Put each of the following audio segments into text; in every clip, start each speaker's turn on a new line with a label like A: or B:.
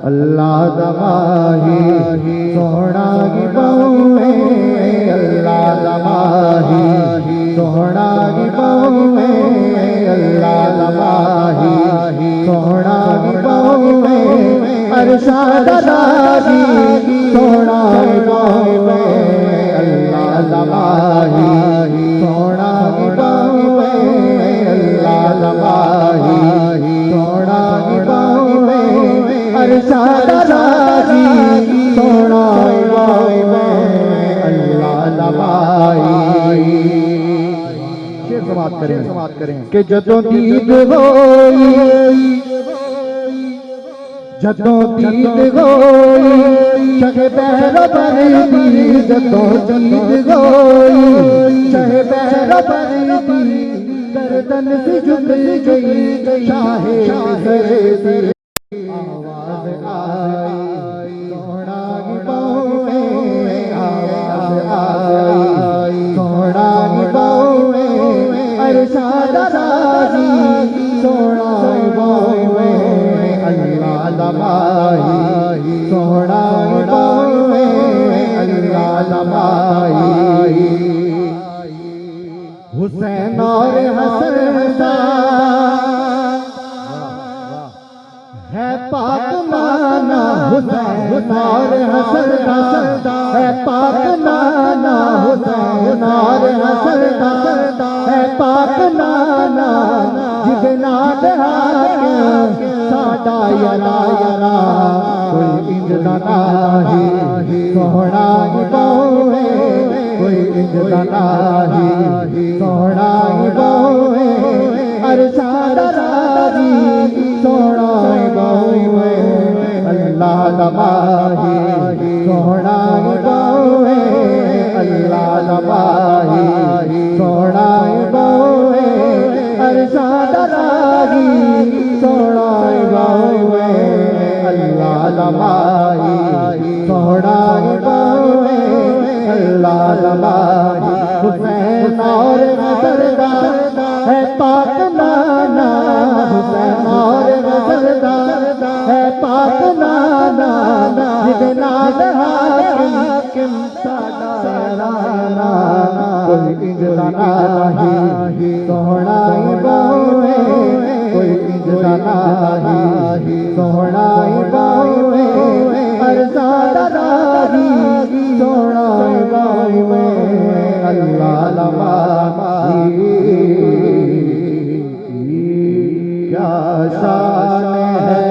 A: अल्लाह दमाही सोहना की पाँव में, अल्लाह दमाही सोहना की पाँव में, अल्लाह दमाही सोहना की पाँव में, अरशाद राजी सोहना की पाँव में, अल्लाह दमाही सोहना की पाँव में, अल्लाह दमाही सोहना की पाँव में, अरशाद राजी सोहना की पाँव में, अल्लाह दमाही। शेर समाप्त करें कि जदों दीद होई, जदों दीद होई चाहे पैरों पर दी, जदों दीद होई चाहे पैरों पर दी, गर्दन से झुक गई चाहे दी, आवाज आई सोहना की पाँव में, आवाज आई सोहना की पाँव में, अरशाद राजी सोहना की पाँव में, अल्लाह दमाही सोहना की पाँव में, अल्लाह दमाही। हुसैन और हसन दा है पाक नाना, हुसैन और हसन दा है पाक नाना, हुसैन और हसन दा है पाक नाना, जिगना साडा यारा यारा कोई इंजदा नाही, सोहना की पाँव में कोई इंजदा नाही, सोहना की पाँव में, अरशाद राजी सोहना की पाँव में, अल्लाह दमाही सोहना की पाँव में, अल्लाह दमाही सोहना की पाँव में, अरशाद राजी सोहना की पाँव में, अल्लाह दमाही सोहना की पाँव में, अल्लाह दमाही। हुसैन और हसन दा है पाक नाना, हुसैन और हसन दा है पाक नाना, जितना हाकिम साडा यारा कोई इंजदा नाही, सोहना की पाँव में कोई इंजदा नाही, सोहना की पाँव में, अरशाद राजी सोहना की पाँव में, अल्लाह दमाही। क्या शान है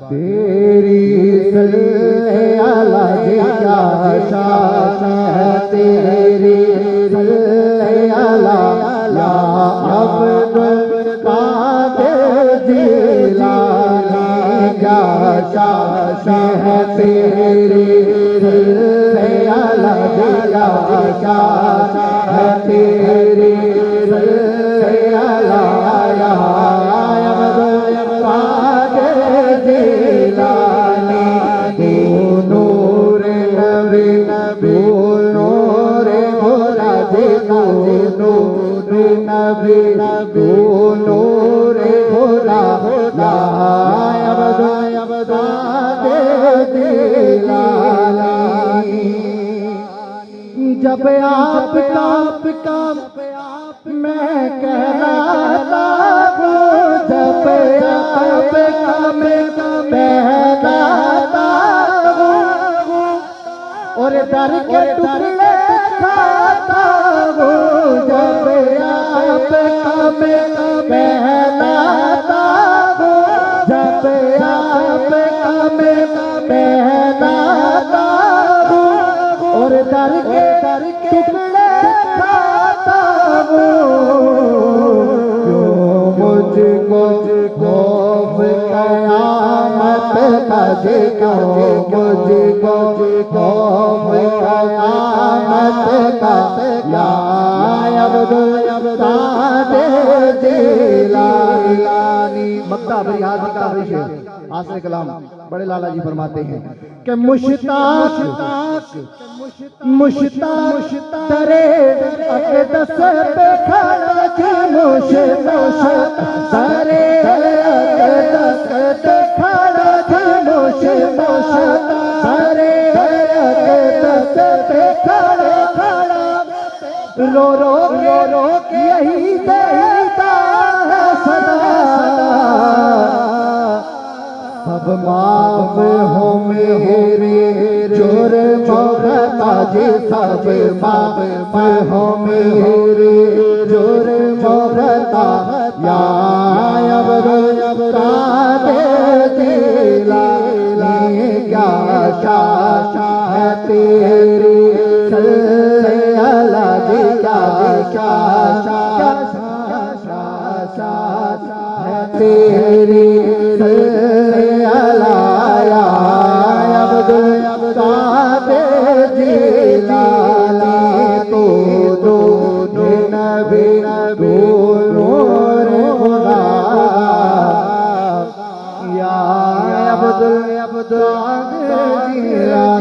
A: तेरी सल्ले अला जी, क्या शान है तेरी सल्ले अला या अब्दुल कादिर जिलानी, क्या शान है तेरी सल्ले अला जी, क्या शान है तेरी सल्ले अला या अब्दुल कादिर जिलानी, तू नूर नबी तू नूर घोरा जी, तू नूर नबी तू नूर घोरा या अब्दुल कादिर जिलानी। जब आपका मैं कहलाता हूँ, जब आपका मैं कहलाता हूँ, और दर के टुकड़े खाता हूँ, जब आपका मैं कहलाता हूँ, जब आपका मैं कहलाता हूँ, और दर के टुकड़े खाता हूँ, क्यों मुझको खौफ क़यामत का, क्यों मुझको खौफ क़यामत का, या अब्दुल कादिर जिलानी। मक्ता बरियाज का शेर आसरे कलाम बड़े लाला जी फरमाते हैं कि मुश्ताक तरे अक़दस पे खड़ा थी, मुश्ताक तरे अक़दस पे रो के यही देता है सदा सब माफ हो मेरे जुर्म खता जी सब माफ हो मेरे जुर्म खता या अब्दुल कादिर जिलानी क्या शाशा है तेरी अल्लाह जी क्या शाशा है तेरी अलाया अब्दुल कादिर जिलानी तो दो नबी नूर खुदा या अब्दुल कादिर जिलानी